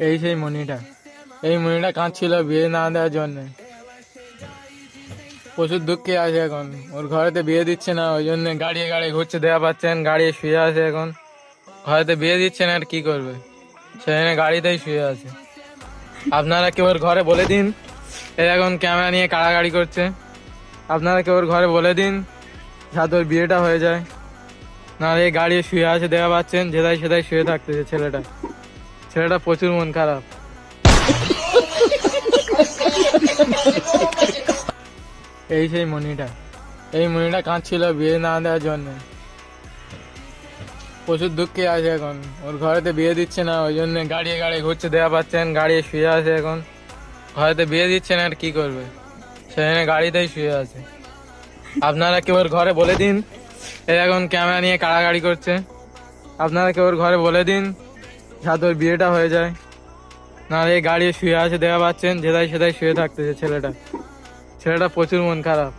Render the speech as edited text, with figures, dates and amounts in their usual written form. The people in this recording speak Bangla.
এই সেই মনিটা, এই মনিটা কাঁদছিল বিয়ে না দেওয়ার জন্য। প্রচুর দুঃখে আছে এখন, ওর ঘরেতে বিয়ে দিচ্ছে না, ওই জন্য গাড়িয়ে গাড়িয়ে ঘুরছে, দেয়া পাচ্ছেন, গাড়ি শুয়ে আছে এখন। ঘরেতে বিয়ে দিচ্ছে না, আর কি করবে, সেখানে গাড়িতেই শুয়ে আছে। আপনারা কেউ ওর ঘরে বলে দিন, এ এখন ক্যামেরা নিয়ে কাড়াকাড়ি করছে। আপনারা কেউ ওর ঘরে বলে দিন যাতে ওর বিয়েটা হয়ে যায়, নাহলে এই গাড়ি শুয়ে আছে, দেখা পাচ্ছেন, যেদাই সেদাই শুয়ে থাকতেছে ছেলেটা। ছেলেটা প্রচুর মন খারাপ। এই সেই মনিটা, এই মনিটা কাঁদছিল বিয়ে না দেওয়ার জন্য। প্রচুর দুঃখে আছে এখন, ওর ঘরেতে বিয়ে দিচ্ছে না, ওই জন্য গাড়িয়ে গাড়িয়ে ঘুরছে, দেখা পাচ্ছেন, গাড়ি শুয়ে আছে এখন। ঘরেতে বিয়ে দিচ্ছে না, আর কি করবে, সেখানে গাড়িতেই শুয়ে আছে। আপনারা কেউ ওর ঘরে বলে দিন, এ এখন ক্যামেরা নিয়ে কাড়াকাড়ি করছে। আপনারা কেউ ওর ঘরে বলে দিন যাতে ওর বিয়েটা হয়ে যায়, নাহলে এই গাড়ি শুয়ে আছে, দেখা পাচ্ছেন, যেদাই সেদাই শুয়ে থাকতেছে ছেলেটা। ছেলেটা প্রচুর মন খারাপ।